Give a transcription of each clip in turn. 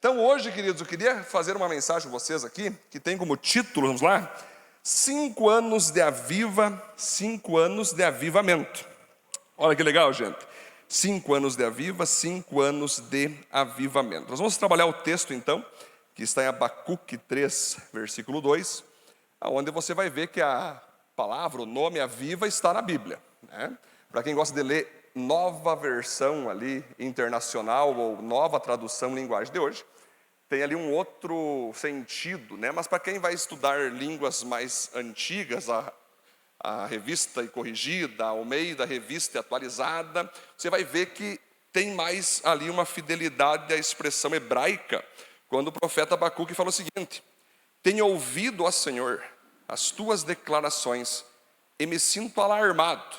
Então hoje, queridos, eu queria fazer uma mensagem com vocês aqui, que tem como título, vamos lá, 5 anos de aviva, 5 anos de avivamento. Olha que legal, gente. 5 anos de aviva, 5 anos de avivamento. Nós vamos trabalhar o texto, então, que está em Abacuque 3, versículo 2, onde você vai ver que a palavra, o nome aviva, está na Bíblia, né? Para quem gosta de ler nova versão ali, internacional, ou nova tradução em linguagem de hoje, tem ali um outro sentido, né? Mas para quem vai estudar línguas mais antigas, a revista e corrigida, ao meio da revista atualizada, você vai ver que tem mais ali uma fidelidade à expressão hebraica, quando o profeta Abacuque fala o seguinte: tenho ouvido, ó Senhor, as tuas declarações, e me sinto alarmado.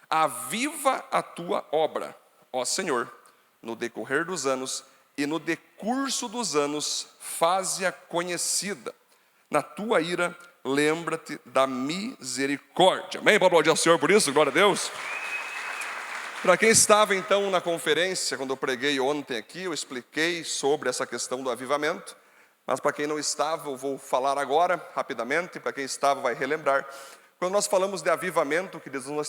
Aviva a tua obra, ó Senhor, no decorrer dos anos, e no decurso dos anos, faze-a conhecida. Na tua ira, lembra-te da misericórdia. Amém? Vamos aplaudir ao Senhor por isso, glória a Deus. Para quem estava então na conferência, quando eu preguei ontem aqui, eu expliquei sobre essa questão do avivamento. Mas para quem não estava, eu vou falar agora, rapidamente. Para quem estava, vai relembrar. Quando nós falamos de avivamento, queridos, nós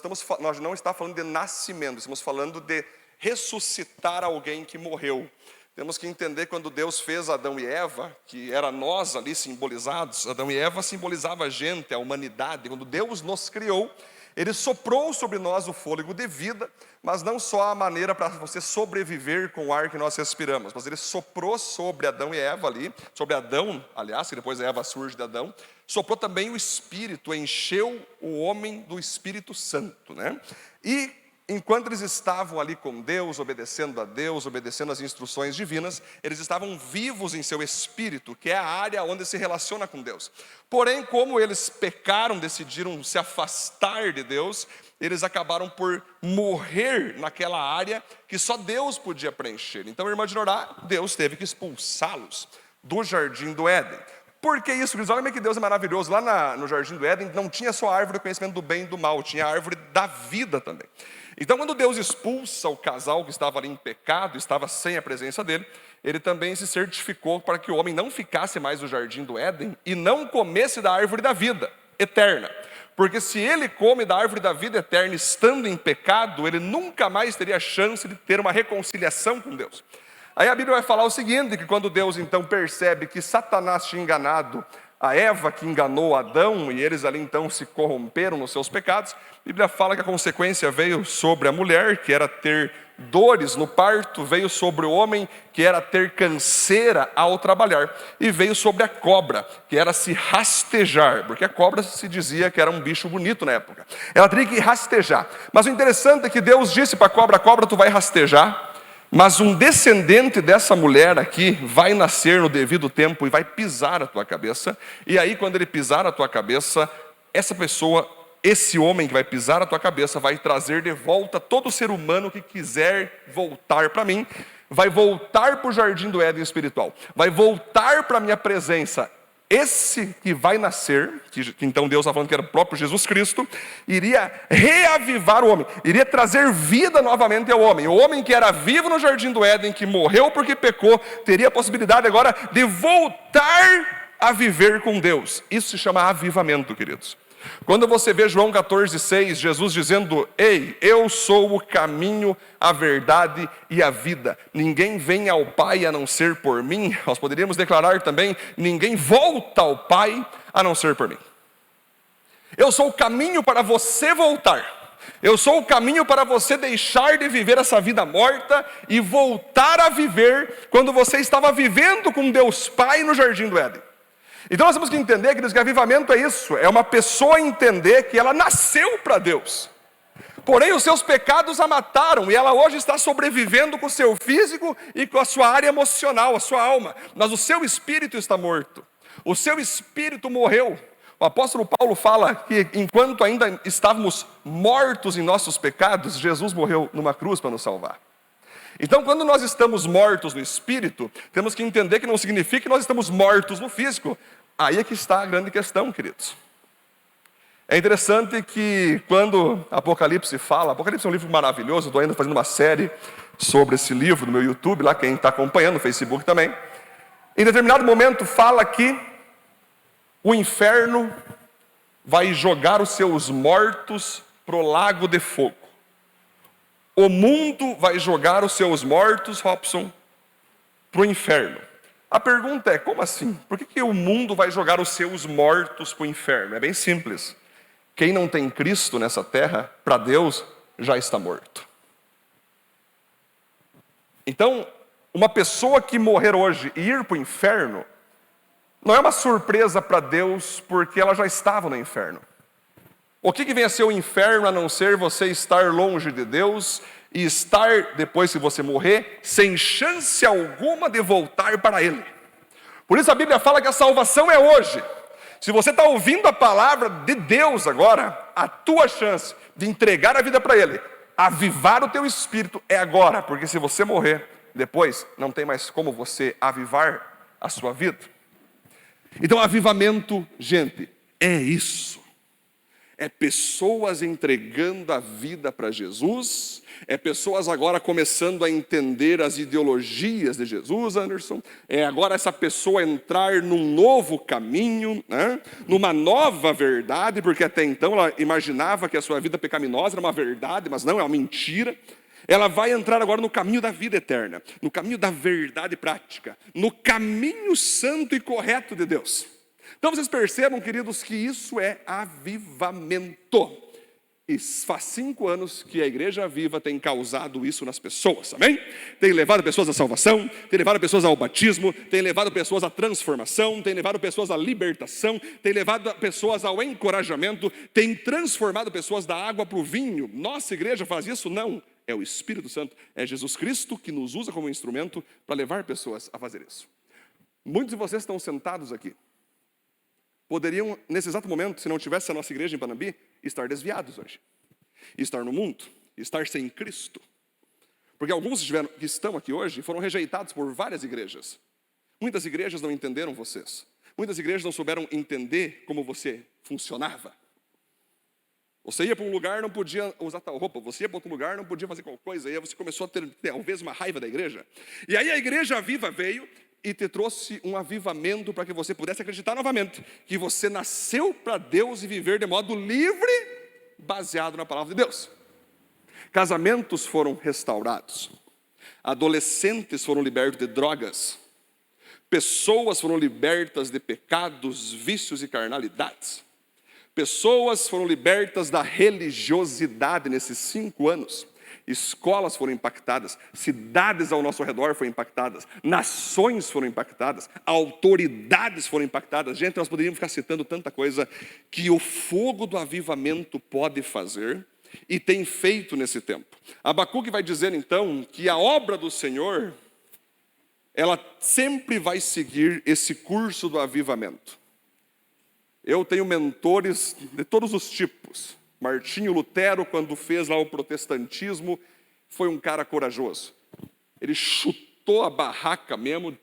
não estamos falando de nascimento, estamos falando de ressuscitar alguém que morreu. Temos que entender quando Deus fez Adão e Eva, que era nós ali simbolizados, Adão e Eva simbolizava a gente, a humanidade. Quando Deus nos criou, Ele soprou sobre nós o fôlego de vida, mas não só a maneira para você sobreviver com o ar que nós respiramos, mas Ele soprou sobre Adão e Eva ali, sobre Adão, aliás, que depois a Eva surge de Adão, soprou também o Espírito, encheu o homem do Espírito Santo, né? E enquanto eles estavam ali com Deus, obedecendo a Deus, obedecendo as instruções divinas, eles estavam vivos em seu espírito, que é a área onde se relaciona com Deus. Porém, como eles pecaram, decidiram se afastar de Deus, eles acabaram por morrer naquela área que só Deus podia preencher. Então, irmã de Norá, Deus teve que expulsá-los do jardim do Éden. Por que isso, queridos? Olha como é que Deus é maravilhoso. Lá no jardim do Éden não tinha só a árvore do conhecimento do bem e do mal, tinha a árvore da vida também. Então, quando Deus expulsa o casal que estava ali em pecado, estava sem a presença dele, Ele também se certificou para que o homem não ficasse mais no jardim do Éden e não comesse da árvore da vida eterna. Porque se ele come da árvore da vida eterna estando em pecado, ele nunca mais teria chance de ter uma reconciliação com Deus. Aí a Bíblia vai falar o seguinte, que quando Deus então percebe que Satanás tinha enganado a Eva, que enganou Adão, e eles ali então se corromperam nos seus pecados, a Bíblia fala que a consequência veio sobre a mulher, que era ter dores no parto, veio sobre o homem, que era ter canseira ao trabalhar, e veio sobre a cobra, que era se rastejar, porque a cobra se dizia que era um bicho bonito na época. Ela teria que rastejar. Mas o interessante é que Deus disse para a cobra, tu vai rastejar, mas um descendente dessa mulher aqui vai nascer no devido tempo e vai pisar a tua cabeça. E aí, quando ele pisar a tua cabeça, essa pessoa, esse homem que vai pisar a tua cabeça, vai trazer de volta todo ser humano que quiser voltar para mim, vai voltar para o jardim do Éden espiritual, vai voltar para a minha presença. Esse que vai nascer, que então Deus está falando que era o próprio Jesus Cristo, iria reavivar o homem, iria trazer vida novamente ao homem. O homem que era vivo no jardim do Éden, que morreu porque pecou, teria a possibilidade agora de voltar a viver com Deus. Isso se chama avivamento, queridos. Quando você vê João 14,6, Jesus dizendo: ei, eu sou o caminho, a verdade e a vida. Ninguém vem ao Pai a não ser por mim. Nós poderíamos declarar também: ninguém volta ao Pai a não ser por mim. Eu sou o caminho para você voltar. Eu sou o caminho para você deixar de viver essa vida morta e voltar a viver quando você estava vivendo com Deus Pai no jardim do Éden. Então nós temos que entender, queridos, que avivamento é isso, é uma pessoa entender que ela nasceu para Deus, porém os seus pecados a mataram, e ela hoje está sobrevivendo com o seu físico e com a sua área emocional, a sua alma, mas o seu espírito está morto, o seu espírito morreu. O apóstolo Paulo fala que enquanto ainda estávamos mortos em nossos pecados, Jesus morreu numa cruz para nos salvar. Então, quando nós estamos mortos no espírito, temos que entender que não significa que nós estamos mortos no físico. Aí é que está a grande questão, queridos. É interessante que quando Apocalipse fala, Apocalipse é um livro maravilhoso, estou ainda fazendo uma série sobre esse livro no meu YouTube, lá quem está acompanhando, no Facebook também. Em determinado momento fala que o inferno vai jogar os seus mortos para o lago de fogo. O mundo vai jogar os seus mortos, Robson, para o inferno. A pergunta é, como assim? Por que o mundo vai jogar os seus mortos para o inferno? É bem simples. Quem não tem Cristo nessa terra, para Deus, já está morto. Então, uma pessoa que morrer hoje e ir para o inferno, não é uma surpresa para Deus, porque ela já estava no inferno. O que vem a ser o inferno, a não ser você estar longe de Deus e estar, depois que você morrer, sem chance alguma de voltar para Ele. Por isso a Bíblia fala que a salvação é hoje. Se você está ouvindo a palavra de Deus agora, a tua chance de entregar a vida para Ele, avivar o teu espírito é agora, porque se você morrer, depois não tem mais como você avivar a sua vida. Então avivamento, gente, é isso. É pessoas entregando a vida para Jesus, é pessoas agora começando a entender as ideologias de Jesus, Anderson, é agora essa pessoa entrar num novo caminho, né? Numa nova verdade, porque até então ela imaginava que a sua vida pecaminosa era uma verdade, mas não, é uma mentira. Ela vai entrar agora no caminho da vida eterna, no caminho da verdade prática, no caminho santo e correto de Deus. Então vocês percebam, queridos, que isso é avivamento. E faz 5 anos que a Igreja Viva tem causado isso nas pessoas, amém? Tem levado pessoas à salvação, tem levado pessoas ao batismo, tem levado pessoas à transformação, tem levado pessoas à libertação, tem levado pessoas ao encorajamento, tem transformado pessoas da água para o vinho. Nossa igreja faz isso? Não. É o Espírito Santo, é Jesus Cristo que nos usa como instrumento para levar pessoas a fazer isso. Muitos de vocês estão sentados aqui. Poderiam, nesse exato momento, se não tivesse a nossa igreja em Panambi, estar desviados hoje. Estar no mundo, estar sem Cristo. Porque alguns que estão aqui hoje foram rejeitados por várias igrejas. Muitas igrejas não entenderam vocês. Muitas igrejas não souberam entender como você funcionava. Você ia para um lugar, não podia usar tal roupa. Você ia para outro lugar, não podia fazer qualquer coisa. E aí você começou a ter, talvez, uma raiva da igreja. E aí a Igreja Viva veio e te trouxe um avivamento para que você pudesse acreditar novamente que você nasceu para Deus e viver de modo livre, baseado na palavra de Deus. Casamentos foram restaurados, adolescentes foram libertos de drogas, pessoas foram libertas de pecados, vícios e carnalidades, pessoas foram libertas da religiosidade nesses 5 anos. Escolas foram impactadas, cidades ao nosso redor foram impactadas, nações foram impactadas, autoridades foram impactadas. Gente, nós poderíamos ficar citando tanta coisa que o fogo do avivamento pode fazer e tem feito nesse tempo. Abacuque vai dizer então que a obra do Senhor, ela sempre vai seguir esse curso do avivamento. Eu tenho mentores de todos os tipos. Martinho Lutero, quando fez lá o protestantismo, foi um cara corajoso. Ele chutou a barraca mesmo,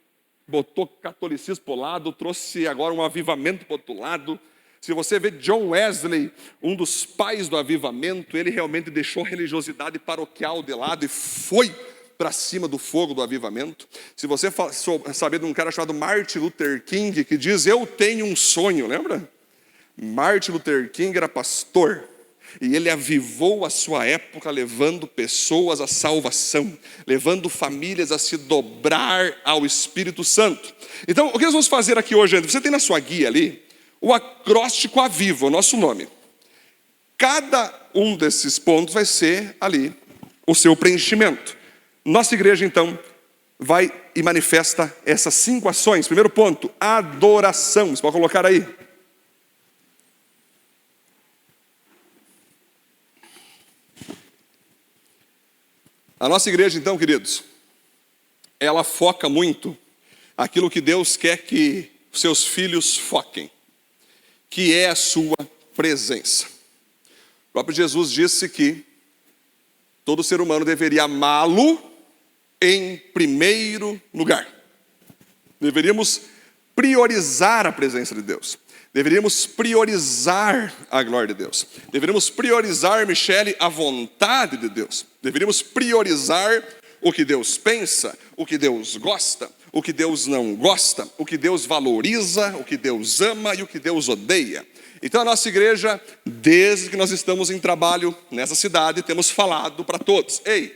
botou o catolicismo para o lado, trouxe agora um avivamento para o outro lado. Se você vê John Wesley, um dos pais do avivamento, ele realmente deixou a religiosidade paroquial de lado e foi para cima do fogo do avivamento. Se você saber de um cara chamado Martin Luther King, que diz, eu tenho um sonho, lembra? Martin Luther King era pastor. E ele avivou a sua época levando pessoas à salvação, levando famílias a se dobrar ao Espírito Santo. Então, o que nós vamos fazer aqui hoje? Você tem na sua guia ali o acróstico Aviva, o nosso nome. Cada um desses pontos vai ser ali o seu preenchimento. Nossa igreja, então, vai e manifesta essas 5 ações. Primeiro ponto, adoração. Você pode colocar aí. A nossa igreja, então, queridos, ela foca muito aquilo que Deus quer que os seus filhos foquem, que é a sua presença. O próprio Jesus disse que todo ser humano deveria amá-lo em primeiro lugar. Deveríamos priorizar a presença de Deus. Deveríamos priorizar a glória de Deus. Deveríamos priorizar, Michele, a vontade de Deus. Deveríamos priorizar o que Deus pensa, o que Deus gosta, o que Deus não gosta, o que Deus valoriza, o que Deus ama e o que Deus odeia. Então a nossa igreja, desde que nós estamos em trabalho nessa cidade, temos falado para todos: ei,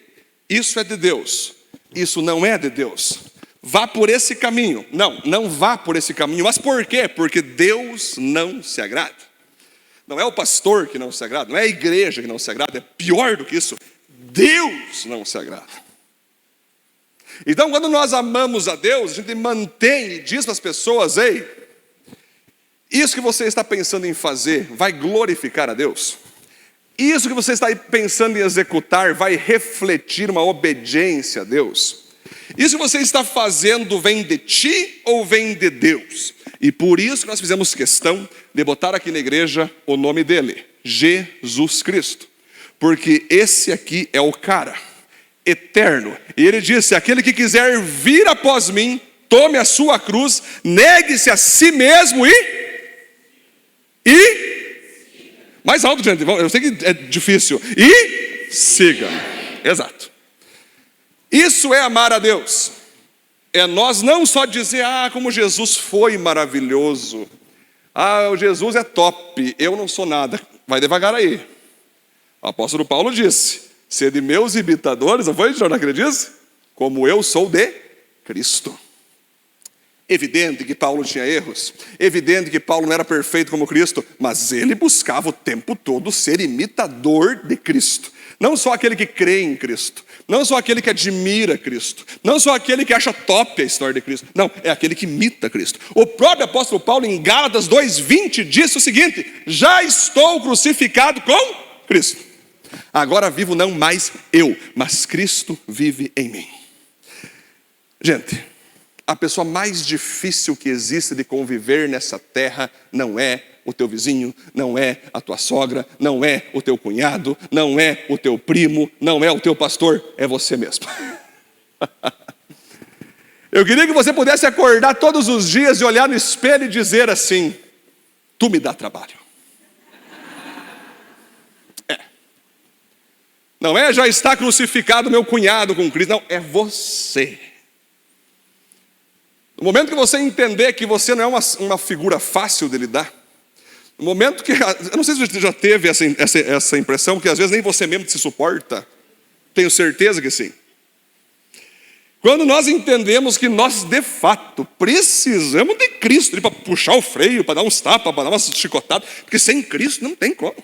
isso é de Deus, isso não é de Deus. Vá por esse caminho. Não vá por esse caminho. Mas por quê? Porque Deus não se agrada. Não é o pastor que não se agrada, não é a igreja que não se agrada, é pior do que isso. Deus não se agrada. Então, quando nós amamos a Deus, a gente mantém e diz para as pessoas: ei, isso que você está pensando em fazer vai glorificar a Deus? Isso que você está pensando em executar vai refletir uma obediência a Deus? Isso que você está fazendo vem de ti ou vem de Deus? E por isso que nós fizemos questão de botar aqui na igreja o nome dele, Jesus Cristo. Porque esse aqui é o cara eterno. E ele disse: aquele que quiser vir após mim, tome a sua cruz, negue-se a si mesmo mais alto, gente, eu sei que é difícil. E siga. Exato. Isso é amar a Deus. É nós não só dizer: como Jesus foi maravilhoso. O Jesus é top, eu não sou nada. Vai devagar aí. O apóstolo Paulo disse: sede meus imitadores, não foi, Jornal, que ele disse? Como eu sou de Cristo. Evidente que Paulo tinha erros, evidente que Paulo não era perfeito como Cristo, mas ele buscava o tempo todo ser imitador de Cristo. Não só aquele que crê em Cristo, não só aquele que admira Cristo, não só aquele que acha top a história de Cristo, não, é aquele que imita Cristo. O próprio apóstolo Paulo em Gálatas 2:20 disse o seguinte: já estou crucificado com Cristo. Agora vivo não mais eu, mas Cristo vive em mim. Gente, a pessoa mais difícil que existe de conviver nessa terra não é o teu vizinho, não é a tua sogra, não é o teu cunhado, não é o teu primo, não é o teu pastor, é você mesmo. Eu queria que você pudesse acordar todos os dias e olhar no espelho e dizer assim: tu me dá trabalho. Não é já está crucificado meu cunhado com Cristo, não, é você. No momento que você entender que você não é uma figura fácil de lidar, no momento que, eu não sei se você já teve essa impressão, que às vezes nem você mesmo se suporta, tenho certeza que sim. Quando nós entendemos que nós de fato precisamos de Cristo, para puxar o freio, para dar uns tapas, para dar umas chicotadas, porque sem Cristo não tem como.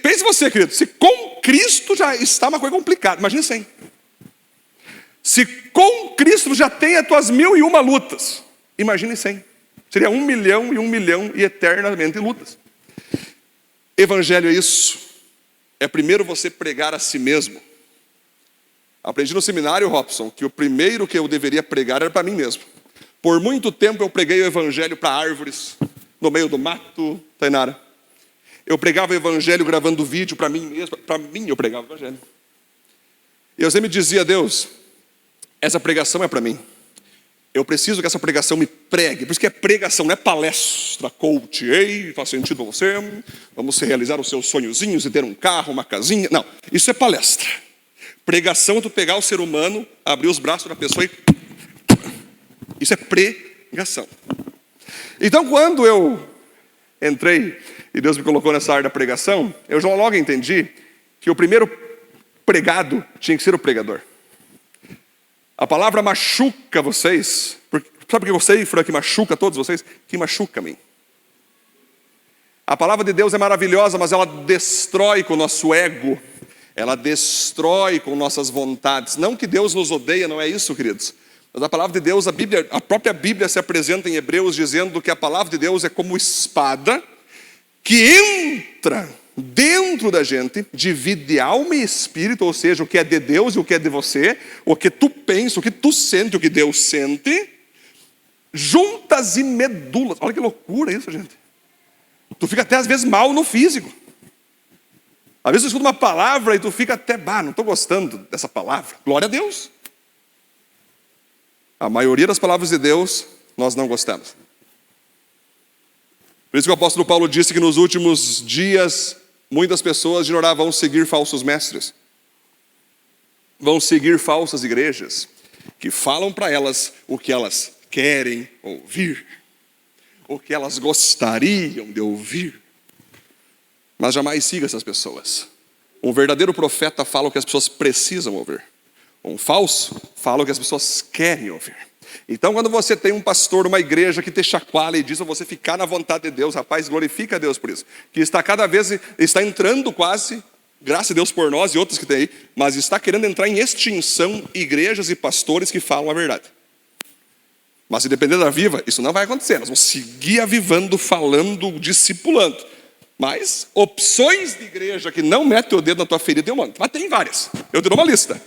Pense você, querido, se com Cristo já está uma coisa complicada, imagine sem. Se com Cristo já tem as tuas 1001 lutas, imagine sem. Seria 1 milhão e 1 milhão e eternamente lutas. Evangelho é isso. É primeiro você pregar a si mesmo. Aprendi no seminário, Robson, que o primeiro que eu deveria pregar era para mim mesmo. Por muito tempo eu preguei o evangelho para árvores, no meio do mato, Tainara. Eu pregava o evangelho gravando vídeo para mim mesmo. Para mim eu pregava o evangelho. E eu sempre dizia: Deus, essa pregação é para mim. Eu preciso que essa pregação me pregue. Por isso que é pregação, não é palestra, coach. Ei, faz sentido para você. Vamos realizar os seus sonhozinhos e ter um carro, uma casinha. Não, isso é palestra. Pregação é tu pegar o ser humano, abrir os braços da pessoa e... Isso é pregação. Então, quando eu entrei e Deus me colocou nessa área da pregação, eu já logo entendi que o primeiro pregado tinha que ser o pregador. A palavra machuca vocês. Sabe por que eu sei, Frank, machuca todos vocês? Que machuca a mim. A palavra de Deus é maravilhosa, mas ela destrói com o nosso ego. Ela destrói com nossas vontades. Não que Deus nos odeia, não é isso, queridos. Mas a palavra de Deus, a própria Bíblia se apresenta em Hebreus dizendo que a palavra de Deus é como espada que entra dentro da gente, divide alma e espírito, ou seja, o que é de Deus e o que é de você, o que tu pensa, o que tu sente, o que Deus sente, juntas e medulas. Olha que loucura isso, gente. Tu fica até às vezes mal no físico. Às vezes tu escuta uma palavra e tu fica até, não estou gostando dessa palavra. Glória a Deus. A maioria das palavras de Deus nós não gostamos. Por isso que o apóstolo Paulo disse que nos últimos dias muitas pessoas de Norá vão seguir falsos mestres. Vão seguir falsas igrejas. que falam para elas o que elas querem ouvir, o que elas gostariam de ouvir. Mas jamais siga essas pessoas. Um verdadeiro profeta fala o que as pessoas precisam ouvir. Um falso fala o que as pessoas querem ouvir. Então, quando você tem um pastor, uma igreja que te chacoalha e diz a você ficar na vontade de Deus, rapaz, glorifica a Deus por isso. Que está cada vez, está entrando quase, graças a Deus por nós e outros que tem aí, mas está querendo entrar em extinção igrejas e pastores que falam a verdade. Mas se depender da Viva, isso não vai acontecer. Nós vamos seguir avivando, falando, discipulando. Mas opções de igreja que não metem o dedo na tua ferida tem um monte. Mas tem várias. Eu te dou uma lista.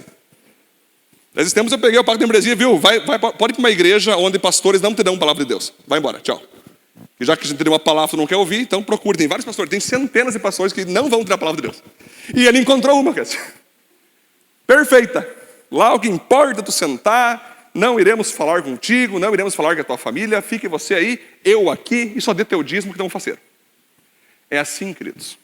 Nesses tempos eu peguei o Pacto de Membresia, viu? Pode ir para uma igreja onde pastores não te dão a palavra de Deus. Vai embora, tchau. E já que a gente tem uma palavra e não quer ouvir, então procure. Tem vários pastores, tem centenas de pastores que não vão ter a palavra de Deus. E ele encontrou uma, perfeita. Lá o que importa é tu sentar, não iremos falar contigo, não iremos falar com a tua família, fique você aí, eu aqui, e só dê teu dízimo que não fazer. É assim, queridos.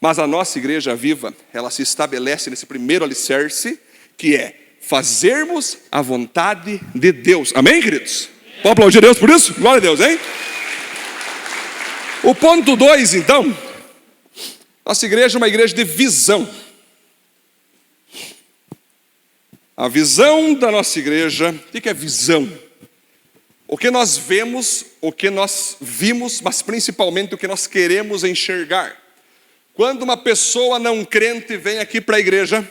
Mas a nossa igreja viva, ela se estabelece nesse primeiro alicerce, que é fazermos a vontade de Deus. Amém, queridos? Pode aplaudir a Deus por isso? Glória a Deus, hein? O ponto 2, então, nossa igreja é uma igreja de visão. A visão da nossa igreja, o que é visão? O que nós vemos, o que nós vimos, mas principalmente o que nós queremos enxergar. Quando uma pessoa não crente vem aqui para a igreja,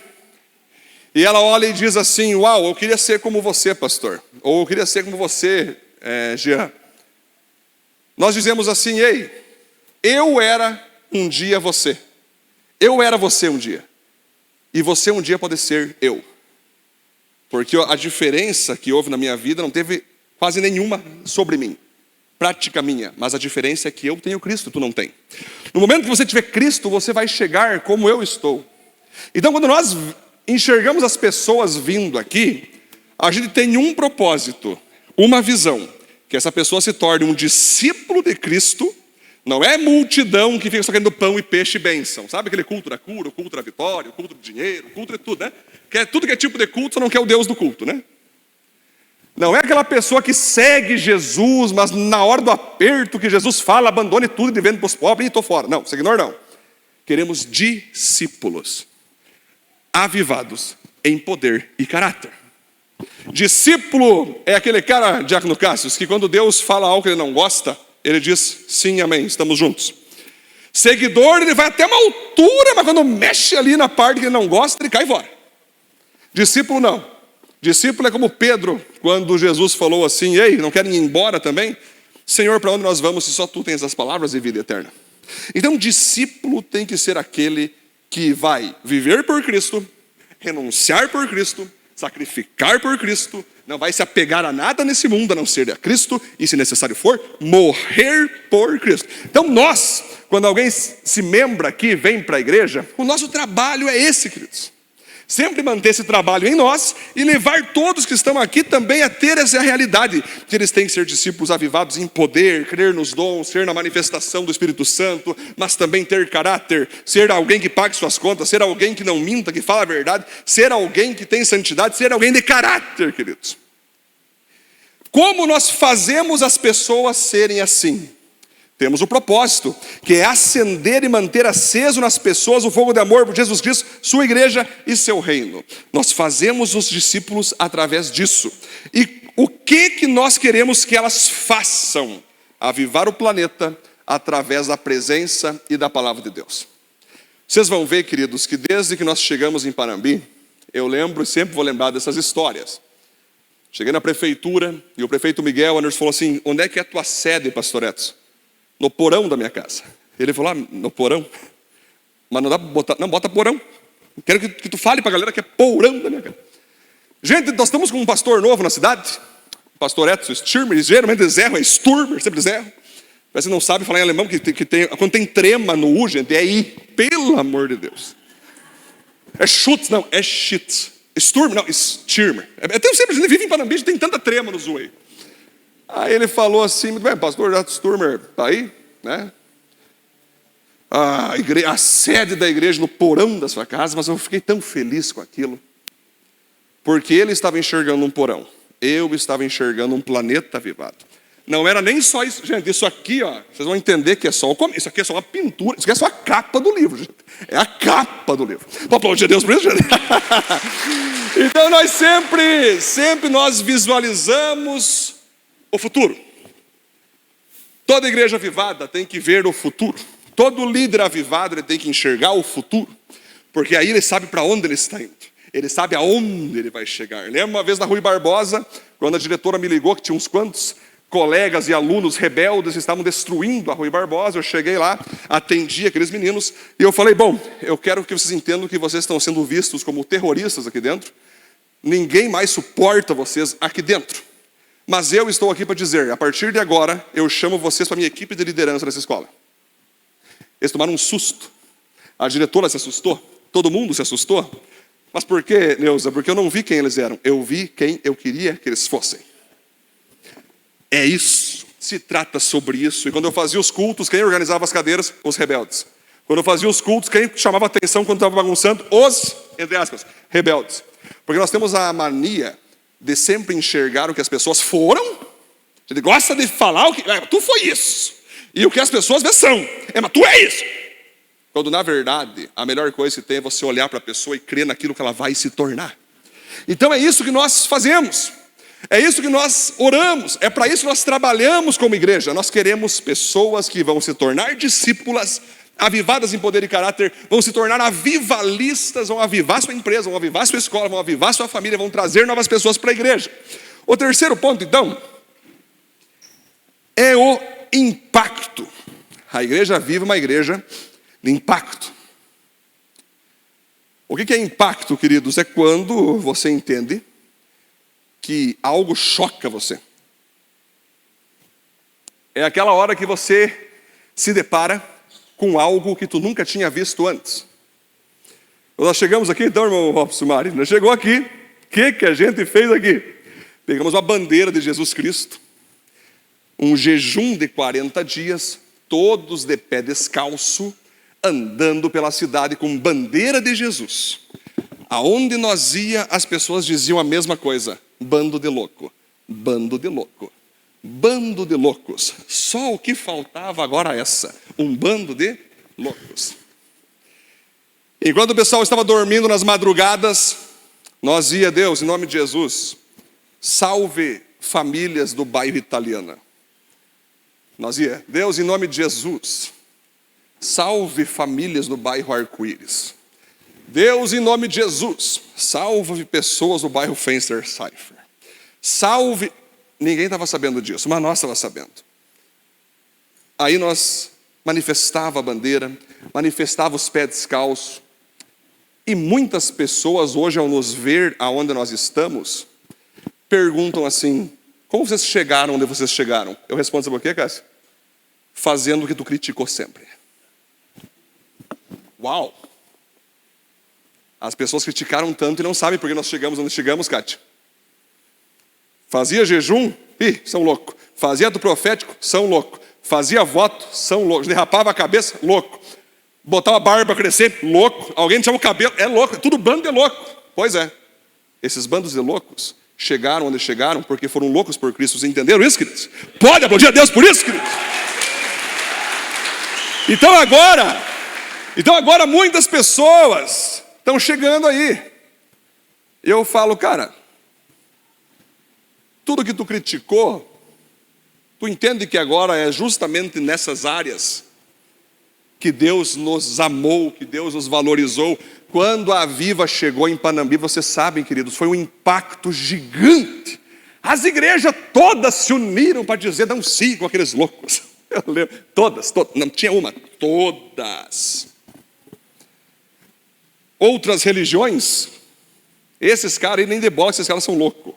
e ela olha e diz assim, uau, eu queria ser como você, pastor. Ou eu queria ser como você, Jean. Nós dizemos assim, ei, eu era um dia você. Eu era você um dia. E você um dia pode ser eu. Porque a diferença que houve na minha vida não teve quase nenhuma sobre mim. Prática minha. Mas a diferença é que eu tenho Cristo, tu não tem. No momento que você tiver Cristo, você vai chegar como eu estou. Então quando nós enxergamos as pessoas vindo aqui, a gente tem um propósito, uma visão. Que essa pessoa se torne um discípulo de Cristo. Não é multidão que fica só querendo pão e peixe e bênção. Sabe aquele culto da cura, o culto da vitória, o culto do dinheiro, o culto de tudo, né? Tudo que é tipo de culto, só não quer o Deus do culto, né? Não é aquela pessoa que segue Jesus, mas na hora do aperto que Jesus fala, abandone tudo e vende para os pobres e estou fora. Não, seguidor não. Queremos discípulos avivados em poder e caráter. Discípulo é aquele cara, Diácono Cássio, que quando Deus fala algo que ele não gosta, ele diz, sim, amém, estamos juntos. Seguidor, ele vai até uma altura, mas quando mexe ali na parte que ele não gosta, ele cai fora. Discípulo não. Discípulo é como Pedro, quando Jesus falou assim, ei, não querem ir embora também? Senhor, para onde nós vamos se só tu tens as palavras de vida eterna? Então, discípulo tem que ser aquele que vai viver por Cristo, renunciar por Cristo, sacrificar por Cristo, não vai se apegar a nada nesse mundo, a não ser a Cristo, e se necessário for, morrer por Cristo. Então nós, quando alguém se membra aqui, vem para a igreja, o nosso trabalho é esse, queridos. Sempre manter esse trabalho em nós e levar todos que estão aqui também a ter essa realidade, que eles têm que ser discípulos avivados em poder, crer nos dons, ser na manifestação do Espírito Santo, mas também ter caráter, ser alguém que pague suas contas, ser alguém que não minta, que fala a verdade, ser alguém que tem santidade, ser alguém de caráter, queridos. Como nós fazemos as pessoas serem assim? Temos o propósito, que é acender e manter aceso nas pessoas o fogo de amor por Jesus Cristo, sua igreja e seu reino. Nós fazemos os discípulos através disso. E o que nós queremos que elas façam? Avivar o planeta através da presença e da palavra de Deus. Vocês vão ver, queridos, que desde que nós chegamos em Panambi, eu lembro e sempre vou lembrar dessas histórias. Cheguei na prefeitura e o prefeito Miguel Anderson falou assim, onde é que é a tua sede, pastor Edson? No porão da minha casa. Ele falou, no porão? Mas não dá para botar, não, bota porão. Quero que tu fale para a galera que é porão da minha casa. Gente, nós estamos com um pastor novo na cidade, o pastor Edson Sturmer, e geralmente eles erram, é Sturmer, sempre eles erram. Mas você não sabe falar em alemão, quando tem trema no U, gente, é I, pelo amor de Deus. É Schutz, não, é Schitz. Sturmer, não, Sturmer. É tão simples, a gente vive em Panambi, tem tanta trema no U aí. Aí ele falou assim, muito bem, pastor Sturmer está aí, né? A sede da igreja no porão da sua casa, mas eu fiquei tão feliz com aquilo. Porque ele estava enxergando um porão. Eu estava enxergando um planeta avivado. Não era nem só isso. Gente, isso aqui, ó, vocês vão entender que é só o começo. Isso aqui é só uma pintura. Isso aqui é só a capa do livro, gente. É a capa do livro. Pô, aplaudir a Deus por isso, gente. Então nós sempre nós visualizamos o futuro. Toda igreja avivada tem que ver o futuro. Todo líder avivado ele tem que enxergar o futuro. Porque aí ele sabe para onde ele está indo. Ele sabe aonde ele vai chegar. Lembra uma vez na Rui Barbosa, quando a diretora me ligou que tinha uns quantos colegas e alunos rebeldes estavam destruindo a Rui Barbosa. Eu cheguei lá, atendi aqueles meninos e eu falei, bom, eu quero que vocês entendam que vocês estão sendo vistos como terroristas aqui dentro. Ninguém mais suporta vocês aqui dentro. Mas eu estou aqui para dizer, a partir de agora, eu chamo vocês para a minha equipe de liderança dessa escola. Eles tomaram um susto. A diretora se assustou, todo mundo se assustou. Mas por quê, Neuza? Porque eu não vi quem eles eram, eu vi quem eu queria que eles fossem. É isso, se trata sobre isso. E quando eu fazia os cultos, quem organizava as cadeiras? Os rebeldes. Quando eu fazia os cultos, quem chamava atenção quando estava bagunçando? Os, entre aspas, rebeldes. Porque nós temos a mania de sempre enxergar o que as pessoas foram. A gente gosta de falar o que... tu foi isso. E o que as pessoas vê são. Mas tu é isso. Quando na verdade, a melhor coisa que tem é você olhar para a pessoa e crer naquilo que ela vai se tornar. Então é isso que nós fazemos. É isso que nós oramos. É para isso que nós trabalhamos como igreja. Nós queremos pessoas que vão se tornar discípulas, avivadas em poder e caráter, vão se tornar avivalistas, vão avivar sua empresa, vão avivar sua escola, vão avivar sua família, vão trazer novas pessoas para a igreja. O terceiro ponto, então, é o impacto. A igreja vive uma igreja de impacto. O que é impacto, queridos? É quando você entende que algo choca você. É aquela hora que você se depara com algo que tu nunca tinha visto antes. Nós chegamos aqui, então, irmão Robson Mari, nós chegou aqui, o que a gente fez aqui? Pegamos uma bandeira de Jesus Cristo, um jejum de 40 dias, todos de pé descalço, andando pela cidade com bandeira de Jesus. Aonde nós ia, as pessoas diziam a mesma coisa, bando de louco, bando de louco. Bando de loucos. Só o que faltava agora essa. Um bando de loucos. Enquanto o pessoal estava dormindo nas madrugadas, nós ia, Deus, em nome de Jesus, salve famílias do bairro Italiana. Nós ia, Deus, em nome de Jesus, salve famílias do bairro Arco-Íris. Deus, em nome de Jesus, salve pessoas do bairro Fenster Cypher. Salve... Ninguém estava sabendo disso, mas nós estávamos sabendo. Aí nós manifestava a bandeira, manifestava os pés descalços. E muitas pessoas hoje, ao nos ver aonde nós estamos, perguntam assim, como vocês chegaram onde vocês chegaram? Eu respondo, sabe por quê, Cássio? Fazendo o que tu criticou sempre. Uau! As pessoas criticaram tanto e não sabem por que nós chegamos onde chegamos, Cátia. Fazia jejum, são loucos. Fazia do profético, são loucos. Fazia voto, são loucos. Derrapava a cabeça, louco. Botava a barba para crescer, louco. Alguém tinha o cabelo, é louco. Tudo bando de louco. Pois é. Esses bandos de loucos chegaram onde chegaram porque foram loucos por Cristo. Vocês entenderam isso, queridos? Pode aplaudir a Deus por isso, queridos? Então agora muitas pessoas estão chegando aí. Eu falo, cara... Tudo que tu criticou, tu entende que agora é justamente nessas áreas que Deus nos amou, que Deus nos valorizou. Quando a Viva chegou em Panambi, vocês sabem, queridos, foi um impacto gigante. As igrejas todas se uniram para dizer, não sigam aqueles loucos. Eu lembro, todas, não tinha uma, todas. Outras religiões, esses caras aí nem de bola, esses caras são loucos.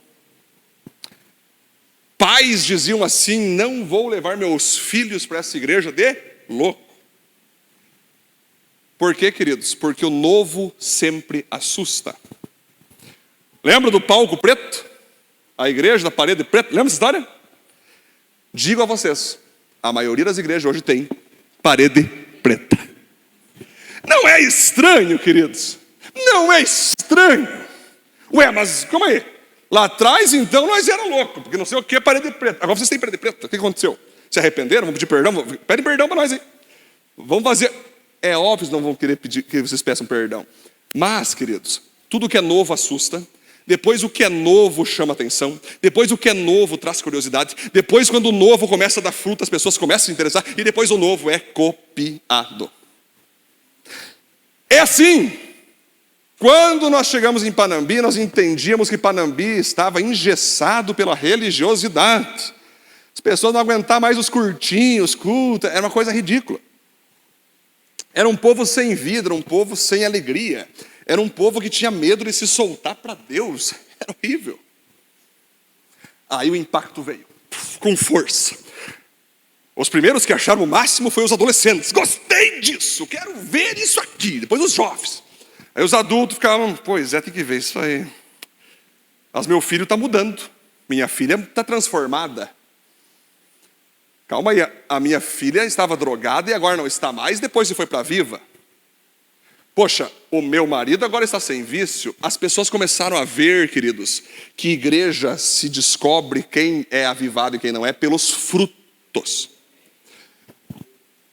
Pais diziam assim, não vou levar meus filhos para essa igreja de louco. Por quê, queridos? Porque o novo sempre assusta. Lembra do palco preto? A igreja da parede preta? Lembra essa história? Digo a vocês, a maioria das igrejas hoje tem parede preta. Não é estranho, queridos? Não é estranho? Ué, mas calma aí. Lá atrás, então, nós era louco, porque não sei o que é parede preta. Agora vocês têm parede preta. O que aconteceu? Se arrependeram? Vão pedir perdão? Pedem perdão para nós, hein? Vamos fazer. É óbvio que não vão querer pedir que vocês peçam perdão. Mas, queridos, tudo que é novo assusta. Depois o que é novo chama atenção. Depois o que é novo traz curiosidade. Depois, quando o novo começa a dar fruto, as pessoas começam a se interessar. E depois o novo é copiado. É assim. Quando nós chegamos em Panambi, nós entendíamos que Panambi estava engessado pela religiosidade. As pessoas não aguentavam mais os curtinhos, cultos, era uma coisa ridícula. Era um povo sem vida, era um povo sem alegria. Era um povo que tinha medo de se soltar para Deus. Era horrível. Aí o impacto veio, com força. Os primeiros que acharam o máximo foram os adolescentes. Gostei disso, quero ver isso aqui. Depois os jovens. Aí os adultos ficavam, pois é, tem que ver isso aí. Mas meu filho está mudando. Minha filha está transformada. Calma aí, a minha filha estava drogada e agora não está mais, depois se foi para a Viva. Poxa, o meu marido agora está sem vício. As pessoas começaram a ver, queridos, que igreja se descobre quem é avivado e quem não é pelos frutos.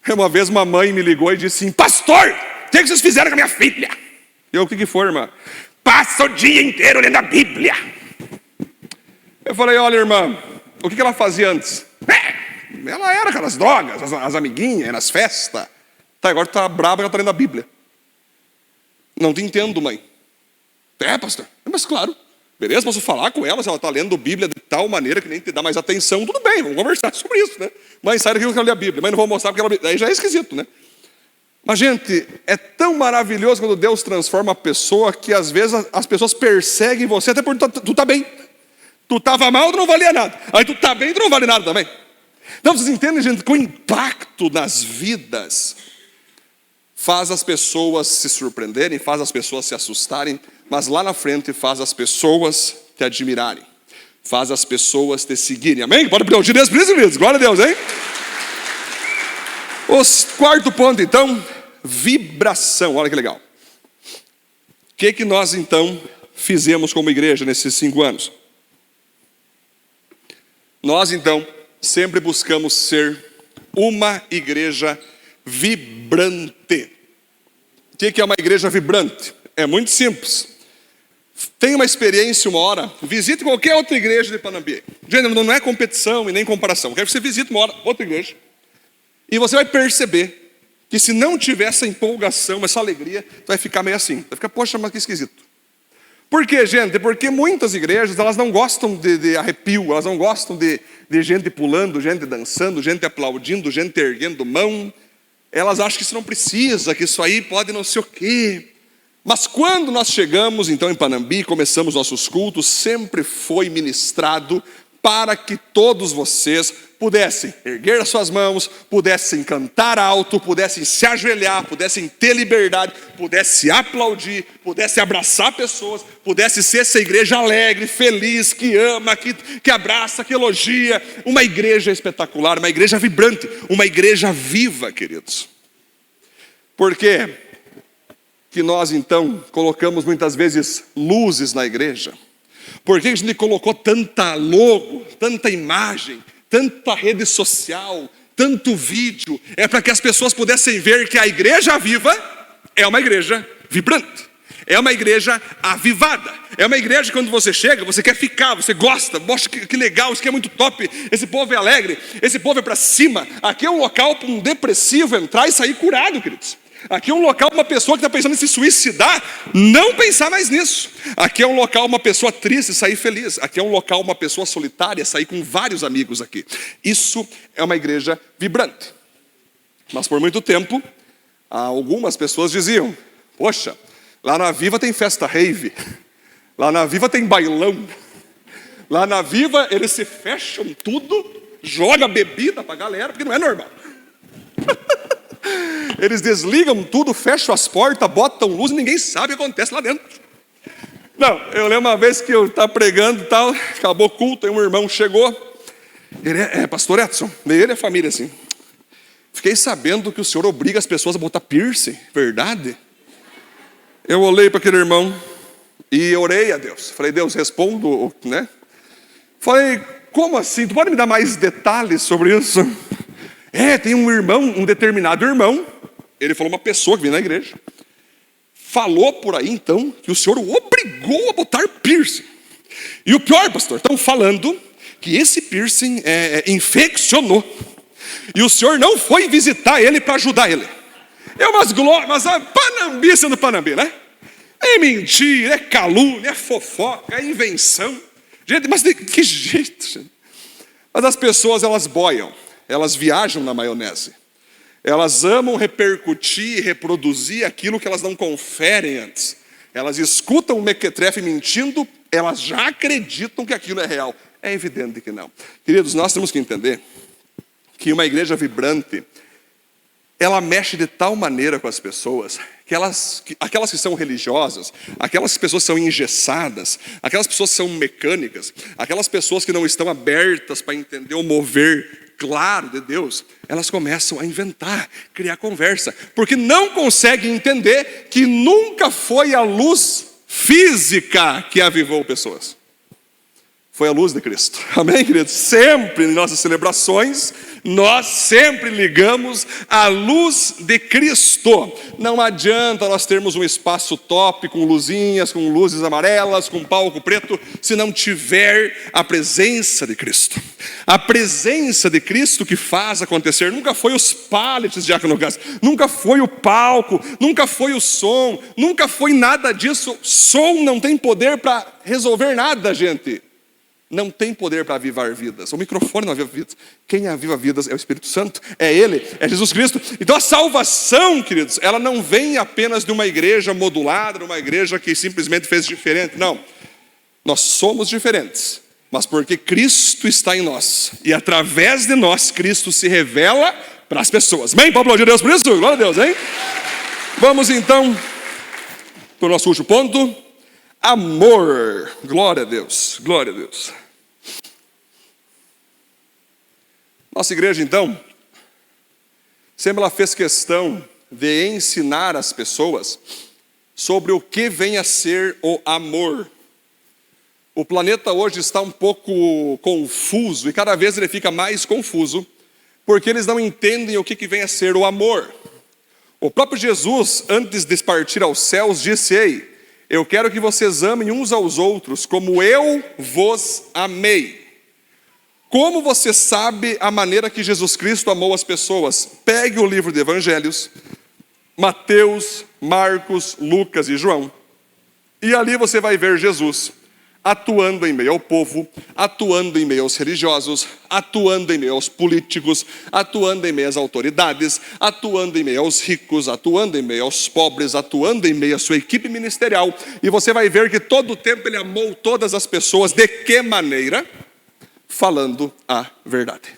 Uma vez uma mãe me ligou e disse assim, pastor, o que vocês fizeram com a minha filha? Eu, o que foi, irmã? Passa o dia inteiro lendo a Bíblia. Eu falei, olha, irmã, o que ela fazia antes? Ela era aquelas drogas, as amiguinhas, nas festas. Tá, agora tu tá brava que ela tá lendo a Bíblia. Não te entendo, mãe. É, pastor, mas claro. Beleza, posso falar com ela, se ela está lendo a Bíblia de tal maneira que nem te dá mais atenção, tudo bem, vamos conversar sobre isso, né? Mãe, sai daqui que eu quero ler a Bíblia. Mãe, não vou mostrar porque ela... Aí já é esquisito, né? Mas, gente, é tão maravilhoso quando Deus transforma a pessoa que às vezes as pessoas perseguem você até porque tu tá bem. Tu estava mal, tu não valia nada. Aí tu tá bem, tu não vale nada também. Então, vocês entendem, gente, que o impacto nas vidas faz as pessoas se surpreenderem, faz as pessoas se assustarem, mas lá na frente faz as pessoas te admirarem, faz as pessoas te seguirem. Amém? Pode aplaudir Deus por isso, queridos. Glória a Deus, hein? O quarto ponto, então, vibração. Olha que legal. O que nós, então, fizemos como igreja nesses 5 anos? Nós, então, sempre buscamos ser uma igreja vibrante. O que é uma igreja vibrante? É muito simples. Tenha uma experiência uma hora, visite qualquer outra igreja de Panambi. Gente, não é competição e nem comparação. Quero que você visite uma hora outra igreja. E você vai perceber que se não tiver essa empolgação, essa alegria, vai ficar meio assim. Vai ficar, poxa, mas que esquisito. Por quê, gente? Porque muitas igrejas, elas não gostam de arrepio, elas não gostam de gente pulando, gente dançando, gente aplaudindo, gente erguendo mão. Elas acham que isso não precisa, que isso aí pode não sei o quê. Mas quando nós chegamos, então, em Panambi, começamos nossos cultos, sempre foi ministrado para que todos vocês pudessem erguer as suas mãos, pudessem cantar alto, pudessem se ajoelhar, pudessem ter liberdade, pudessem aplaudir, pudessem abraçar pessoas, pudesse ser essa igreja alegre, feliz, que ama, que abraça, que elogia. Uma igreja espetacular, uma igreja vibrante, uma igreja viva, queridos. Por quê que nós, então, colocamos muitas vezes luzes na igreja? Por que a gente colocou tanta logo, tanta imagem, tanta rede social, tanto vídeo? É para que as pessoas pudessem ver que a igreja viva é uma igreja vibrante, é uma igreja avivada, é uma igreja que quando você chega, você quer ficar, você gosta, poxa, que legal, isso aqui é muito top, esse povo é alegre, esse povo é para cima. Aqui é um local para um depressivo entrar e sair curado, queridos. Aqui é um local para uma pessoa que está pensando em se suicidar, não pensar mais nisso. Aqui é um local uma pessoa triste sair feliz. Aqui é um local uma pessoa solitária sair com vários amigos aqui. Isso é uma igreja vibrante. Mas por muito tempo, algumas pessoas diziam, poxa, lá na Viva tem festa rave, lá na Viva tem bailão, lá na Viva eles se fecham tudo, joga bebida para a galera, porque não é normal. Eles desligam tudo, fecham as portas, botam luz e ninguém sabe o que acontece lá dentro. Não, eu lembro uma vez que eu estava pregando e tal, acabou o culto, aí um irmão chegou, ele é pastor Edson, ele é família assim. Fiquei sabendo que o senhor obriga as pessoas a botar piercing, verdade? Eu olhei para aquele irmão, E orei a Deus. Falei, Deus, respondo, né? Falei, como assim? Tu pode me dar mais detalhes sobre isso? Tem um irmão, um determinado irmão. Ele falou, uma pessoa que veio na igreja. Falou por aí, então, que o senhor o obrigou a botar piercing. E o pior, pastor, estão falando que esse piercing infeccionou. E o senhor não foi visitar ele para ajudar ele. Mas a Panambi sendo Panambi, né? É mentira, é calúnia, é fofoca, é invenção. Gente, mas de que jeito, gente? Mas as pessoas, elas boiam, elas viajam na maionese. Elas amam repercutir e reproduzir aquilo que elas não conferem antes. Elas escutam o mequetrefe mentindo, elas já acreditam que aquilo é real. É evidente que não. Queridos, nós temos que entender que uma igreja vibrante, ela mexe de tal maneira com as pessoas, que aquelas que são religiosas, aquelas pessoas que são engessadas, aquelas pessoas que são mecânicas, aquelas pessoas que não estão abertas para entender o mover claro de Deus, elas começam a inventar, criar conversa, porque não conseguem entender que nunca foi a luz física que avivou pessoas. Foi a luz de Cristo. Amém, queridos? Sempre em nossas celebrações, nós sempre ligamos a luz de Cristo. Não adianta nós termos um espaço top, com luzinhas, com luzes amarelas, com palco preto, se não tiver a presença de Cristo. A presença de Cristo que faz acontecer. Nunca foi os pallets, Diácono Gás, nunca foi o palco, nunca foi o som, nunca foi nada disso. Som não tem poder para resolver nada, gente. Não tem poder para avivar vidas. O microfone não aviva vidas. Quem aviva vidas é o Espírito Santo, é Ele, é Jesus Cristo. Então a salvação, queridos, ela não vem apenas de uma igreja modulada, de uma igreja que simplesmente fez diferente. Não, nós somos diferentes, mas porque Cristo está em nós. E através de nós, Cristo se revela para as pessoas. Amém? Pode aplaudir Deus por isso? Glória a Deus, hein? Vamos então para o nosso último ponto. Amor. Glória a Deus, glória a Deus. Nossa igreja, então, sempre ela fez questão de ensinar as pessoas sobre o que vem a ser o amor. O planeta hoje está um pouco confuso, e cada vez ele fica mais confuso, porque eles não entendem o que vem a ser o amor. O próprio Jesus, antes de partir aos céus, disse, ei, eu quero que vocês amem uns aos outros como eu vos amei. Como você sabe a maneira que Jesus Cristo amou as pessoas? Pegue o livro de Evangelhos, Mateus, Marcos, Lucas e João. E ali você vai ver Jesus atuando em meio ao povo, atuando em meio aos religiosos, atuando em meio aos políticos, atuando em meio às autoridades, atuando em meio aos ricos, atuando em meio aos pobres, atuando em meio à sua equipe ministerial. E você vai ver que todo o tempo ele amou todas as pessoas. De que maneira? Falando a verdade.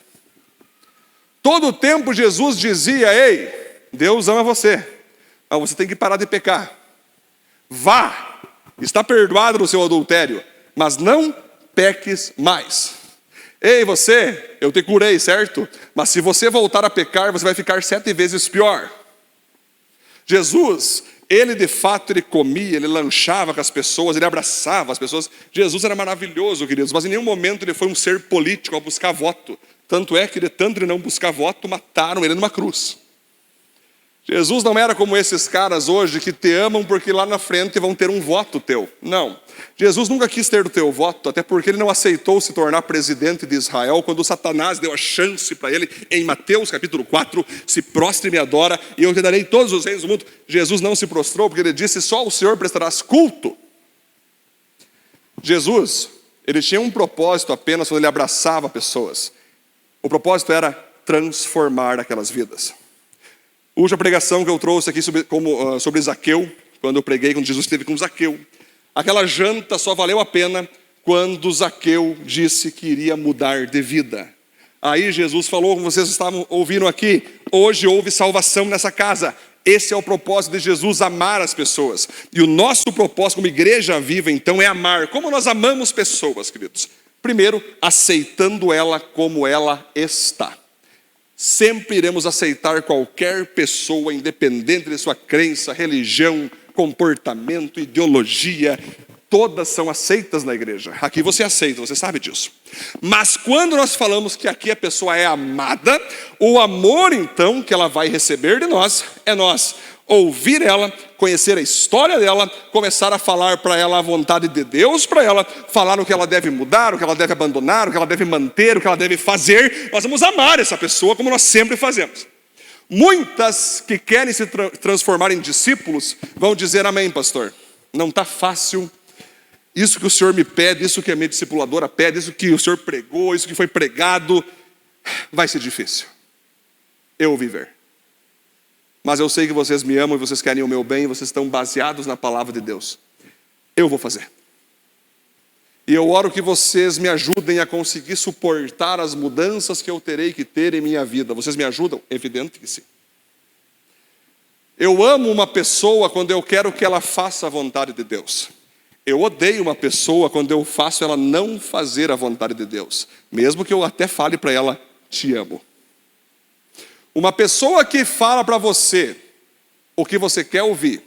Todo o tempo Jesus dizia, ei, Deus ama você, mas você tem que parar de pecar. Vá, está perdoado do seu adultério, mas não peques mais. Ei, você, eu te curei, certo? Mas se você voltar a pecar, você vai ficar 7 vezes pior. Jesus, ele de fato, ele comia, ele lanchava com as pessoas, ele abraçava as pessoas. Jesus era maravilhoso, queridos, mas em nenhum momento ele foi um ser político a buscar voto. Tanto é que de tanto ele não buscar voto, mataram ele numa cruz. Jesus não era como esses caras hoje que te amam porque lá na frente vão ter um voto teu. Não. Jesus nunca quis ter o teu voto, até porque ele não aceitou se tornar presidente de Israel quando Satanás deu a chance para ele em Mateus capítulo 4, se prostre e me adora e eu te darei todos os reinos do mundo. Jesus não se prostrou porque ele disse, só ao Senhor prestarás culto. Jesus, ele tinha um propósito apenas quando ele abraçava pessoas. O propósito era transformar aquelas vidas. A última pregação que eu trouxe aqui sobre Zaqueu, quando eu preguei, quando Jesus esteve com Zaqueu, aquela janta só valeu a pena quando Zaqueu disse que iria mudar de vida. Aí Jesus falou, como vocês estavam ouvindo aqui, hoje houve salvação nessa casa. Esse é o propósito de Jesus, amar as pessoas. E o nosso propósito como igreja viva, então, é amar. Como nós amamos pessoas, queridos? Primeiro, aceitando ela como ela está. Sempre iremos aceitar qualquer pessoa, independente de sua crença, religião, comportamento, ideologia. todas são aceitas na igreja. Aqui você aceita, você sabe disso. Mas quando nós falamos que aqui a pessoa é amada, o amor então que ela vai receber de nós é nós ouvir ela, conhecer a história dela, começar a falar para ela a vontade de Deus para ela, falar o que ela deve mudar, o que ela deve abandonar, o que ela deve manter, o que ela deve fazer. Nós vamos amar essa pessoa como nós sempre fazemos. Muitas que querem se transformar em discípulos vão dizer: amém, pastor, não está fácil, isso que o senhor me pede, isso que a minha discipuladora pede, isso que o senhor pregou, isso que foi pregado, vai ser difícil eu viver. Mas eu sei que vocês me amam e vocês querem o meu bem, e vocês estão baseados na palavra de Deus. Eu vou fazer. E eu oro que vocês me ajudem a conseguir suportar as mudanças que eu terei que ter em minha vida. Vocês me ajudam? Evidente que sim. Eu amo uma pessoa quando eu quero que ela faça a vontade de Deus. Eu odeio uma pessoa quando eu faço ela não fazer a vontade de Deus. Mesmo que eu até fale para ela: te amo. Uma pessoa que fala para você o que você quer ouvir,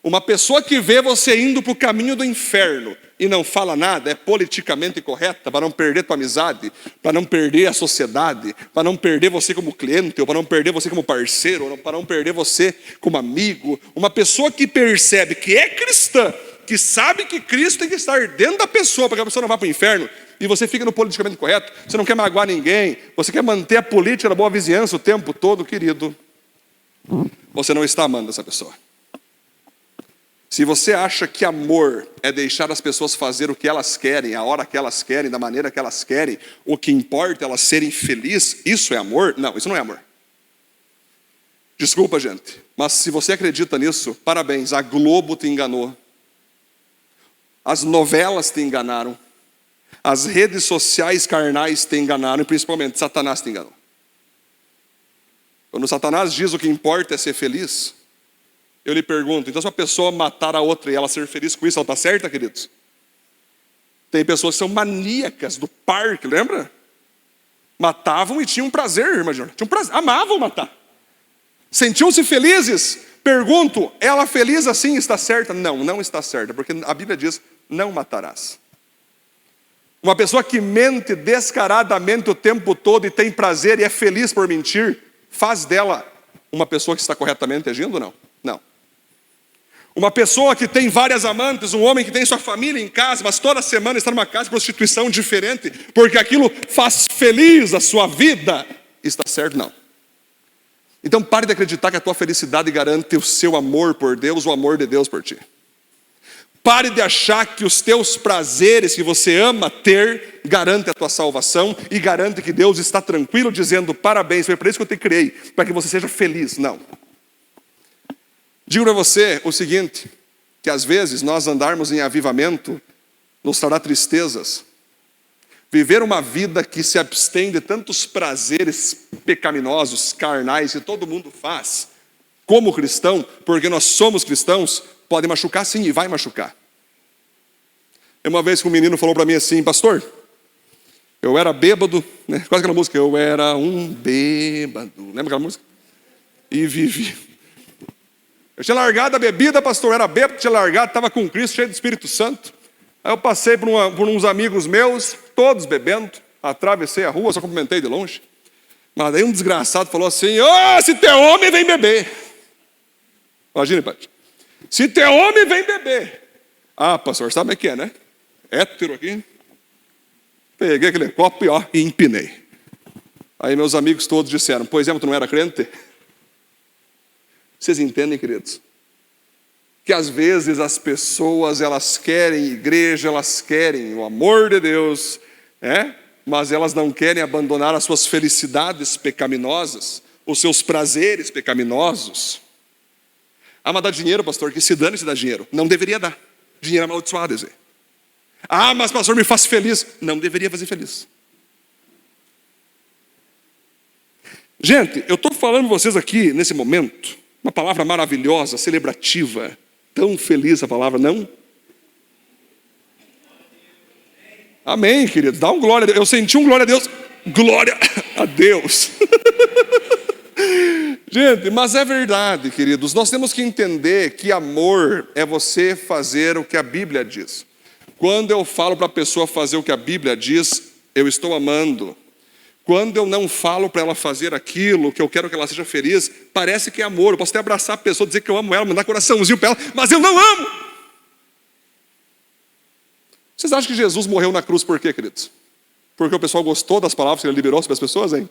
uma pessoa que vê você indo para o caminho do inferno e não fala nada, é politicamente correta para não perder tua amizade, para não perder a sociedade, para não perder você como cliente, ou para não perder você como parceiro, ou para não perder você como amigo. Uma pessoa que percebe que é cristã, que sabe que Cristo tem que estar dentro da pessoa para que a pessoa não vá para o inferno, e você fica no politicamente correto, você não quer magoar ninguém, você quer manter a política da boa vizinhança o tempo todo, querido, você não está amando essa pessoa. Se você acha que amor é deixar as pessoas fazer o que elas querem, a hora que elas querem, da maneira que elas querem, o que importa é elas serem felizes, isso é amor? Não, isso não é amor. Desculpa, gente, mas se você acredita nisso, parabéns, a Globo te enganou. As novelas te enganaram. As redes sociais carnais te enganaram, e principalmente Satanás te enganou. Quando Satanás diz o que importa é ser feliz, eu lhe pergunto, então se uma pessoa matar a outra e ela ser feliz com isso, ela está certa, queridos? Tem pessoas que são maníacas do parque, lembra? Matavam e tinham prazer, imagina. Tinham prazer, amavam matar. Sentiam-se felizes. Pergunto, ela feliz assim está certa? Não, não está certa, porque a Bíblia diz: não matarás. Uma pessoa que mente descaradamente o tempo todo e tem prazer e é feliz por mentir, faz dela uma pessoa que está corretamente agindo ou não? Não. Uma pessoa que tem várias amantes, um homem que tem sua família em casa, mas toda semana está numa casa de prostituição diferente, porque aquilo faz feliz a sua vida, está certo? Não. Então pare de acreditar que a tua felicidade garante o seu amor por Deus, o amor de Deus por ti. Pare de achar que os teus prazeres que você ama ter garante a tua salvação e garante que Deus está tranquilo dizendo: parabéns, foi para isso que eu te criei, para que você seja feliz. Não. Digo para você o seguinte, que às vezes nós andarmos em avivamento nos trará tristezas. Viver uma vida que se abstém de tantos prazeres pecaminosos, carnais, que todo mundo faz, como cristão, porque nós somos cristãos, pode machucar sim, e vai machucar. Uma vez que um menino falou para mim assim: pastor, eu era bêbado, né? Quase aquela música, eu era um bêbado, lembra aquela música? E vivi. Eu tinha largado a bebida, pastor, eu era bêbado, tinha largado, estava com Cristo, cheio do Espírito Santo. Aí eu passei por uns amigos meus, todos bebendo, atravessei a rua, só cumprimentei de longe. Mas aí um desgraçado falou assim: se tu é homem, vem beber. Imagina, pai. Se tu é homem, vem beber. Ah, pastor, sabe o que é, né? Hétero aqui. Peguei aquele copo e empinei. Aí meus amigos todos disseram: pois é, mas tu não era crente? Vocês entendem, queridos? Que às vezes as pessoas, elas querem igreja, elas querem o amor de Deus, mas elas não querem abandonar as suas felicidades pecaminosas, os seus prazeres pecaminosos. Ah, mas dá dinheiro, pastor, que se dane se dá dinheiro. Não deveria dar. Dinheiro é amaldiçoado, dizer. Ah, mas pastor, me faz feliz. Não deveria fazer feliz. Gente, eu estou falando para vocês aqui, nesse momento, uma palavra maravilhosa, celebrativa, tão feliz a palavra, não? Amém, queridos, dá um glória a Deus. Eu senti um glória a Deus. Glória a Deus. Gente, mas é verdade, queridos, nós temos que entender que amor é você fazer o que a Bíblia diz. Quando eu falo para a pessoa fazer o que a Bíblia diz, eu estou amando. Quando eu não falo para ela fazer aquilo que eu quero que ela seja feliz, parece que é amor. Eu posso até abraçar a pessoa, dizer que eu amo ela, mandar coraçãozinho para ela, mas eu não amo. Vocês acham que Jesus morreu na cruz por quê, queridos? Porque o pessoal gostou das palavras que ele liberou sobre as pessoas, hein?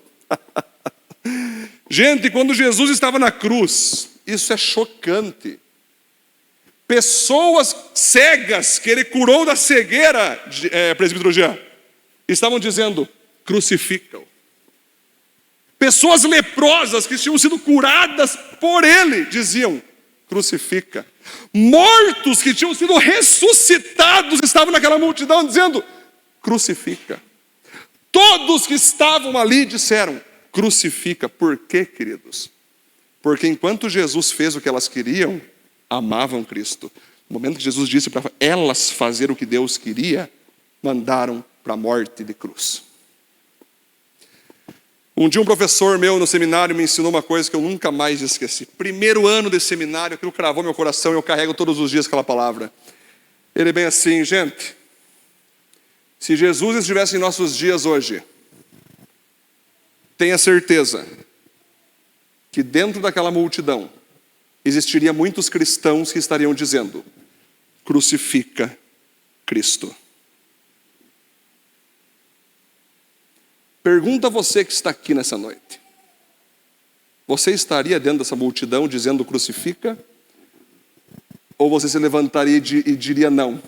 Gente, quando Jesus estava na cruz, isso é chocante. Pessoas cegas que ele curou da cegueira, presbítero Jean, estavam dizendo: crucifica-o. Pessoas leprosas que tinham sido curadas por ele diziam: crucifica. Mortos que tinham sido ressuscitados estavam naquela multidão dizendo: crucifica. Todos que estavam ali disseram: crucifica. Por quê, queridos? Porque enquanto Jesus fez o que elas queriam, amavam Cristo. No momento que Jesus disse para elas fazer o que Deus queria, mandaram para a morte de cruz. Um dia um professor meu no seminário me ensinou uma coisa que eu nunca mais esqueci. Primeiro ano desse seminário, aquilo cravou meu coração e eu carrego todos os dias aquela palavra. Ele é bem assim: gente, se Jesus estivesse em nossos dias hoje, tenha certeza que dentro daquela multidão existiria muitos cristãos que estariam dizendo: crucifica Cristo. Pergunta a você que está aqui nessa noite: você estaria dentro dessa multidão dizendo crucifica? Ou você se levantaria e diria não?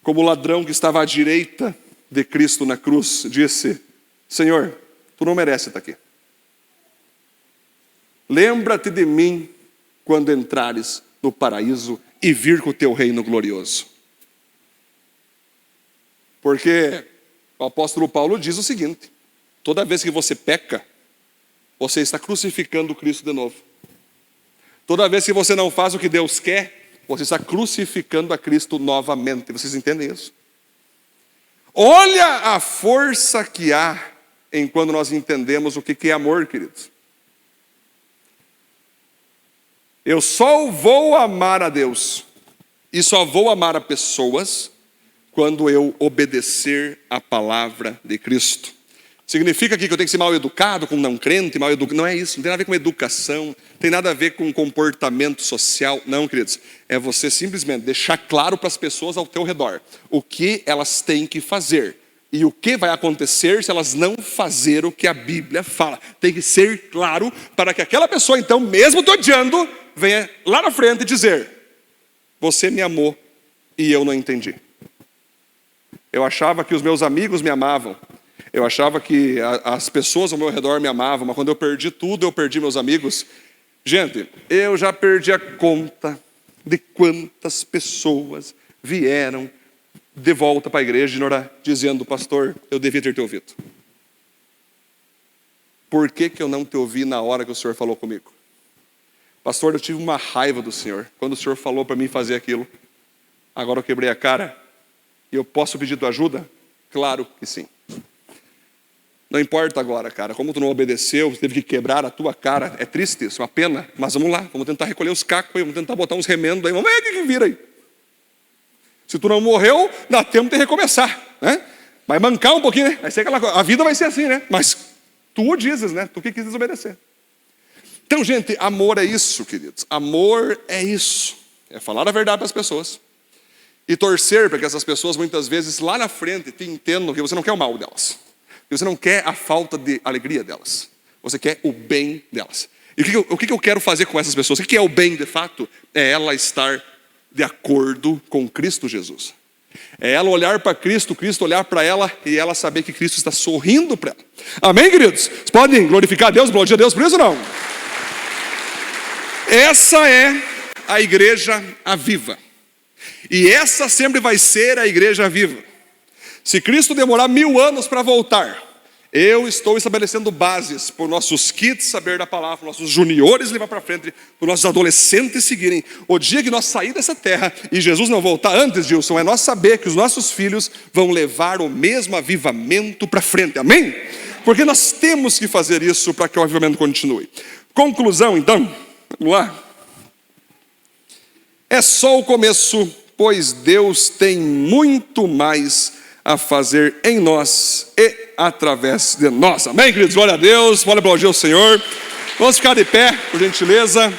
Como o ladrão que estava à direita de Cristo na cruz disse: Senhor, tu não mereces estar aqui. Lembra-te de mim quando entrares no paraíso e vir com o teu reino glorioso. Porque o apóstolo Paulo diz o seguinte: toda vez que você peca, você está crucificando Cristo de novo. Toda vez que você não faz o que Deus quer, você está crucificando a Cristo novamente. Vocês entendem isso? Olha a força que há em quando nós entendemos o que é amor, queridos. Eu só vou amar a Deus e só vou amar a pessoas quando eu obedecer a palavra de Cristo. Significa que eu tenho que ser mal educado com não crente, não é isso, não tem nada a ver com educação, não tem nada a ver com comportamento social, não, queridos. É você simplesmente deixar claro para as pessoas ao teu redor o que elas têm que fazer e o que vai acontecer se elas não fazerem o que a Bíblia fala. Tem que ser claro para que aquela pessoa, então, mesmo te odiando, venha lá na frente dizer: você me amou e eu não entendi. Eu achava que os meus amigos me amavam. Eu achava que as pessoas ao meu redor me amavam. Mas quando eu perdi tudo, eu perdi meus amigos. Gente, eu já perdi a conta de quantas pessoas vieram de volta para a igreja dizendo: pastor, eu devia ter te ouvido. Por que eu não te ouvi na hora que o senhor falou comigo? Pastor, eu tive uma raiva do senhor quando o senhor falou para mim fazer aquilo. Agora eu quebrei a cara. E eu posso pedir tua ajuda? Claro que sim. Não importa agora, cara, como tu não obedeceu, você teve que quebrar a tua cara. É triste isso, uma pena, mas vamos lá, vamos tentar recolher os cacos aí, vamos tentar botar uns remendos aí, vamos ver o que vira aí. Se tu não morreu, dá tempo de recomeçar, né? Vai mancar um pouquinho, né? Vai ser aquela coisa. A vida vai ser assim, né? Mas tu o dizes, né? Tu que quis desobedecer. Então, gente, amor é isso, queridos. Amor é isso. É falar a verdade para as pessoas. E torcer para que essas pessoas, muitas vezes, lá na frente, te entendam que você não quer o mal delas. Que você não quer a falta de alegria delas. Você quer o bem delas. E o que eu quero fazer com essas pessoas? O que é o bem, de fato? É ela estar de acordo com Cristo Jesus. É ela olhar para Cristo, Cristo olhar para ela e ela saber que Cristo está sorrindo para ela. Amém, queridos? Vocês podem glorificar a Deus, aplaudir a Deus por isso ou não? Essa é a igreja aviva. E essa sempre vai ser a igreja viva. Se Cristo demorar 1000 anos para voltar, eu estou estabelecendo bases para os nossos kids saber da palavra, para os nossos juniores levar para frente, para os nossos adolescentes seguirem. O dia que nós sair dessa terra e Jesus não voltar antes, Gilson, é nós saber que os nossos filhos vão levar o mesmo avivamento para frente. Amém? Porque nós temos que fazer isso para que o avivamento continue. Conclusão, então, vamos lá. É só o começo pois Deus tem muito mais a fazer em nós e através de nós. Amém, queridos? Glória a Deus, pode aplaudir o Senhor. Vamos ficar de pé, por gentileza.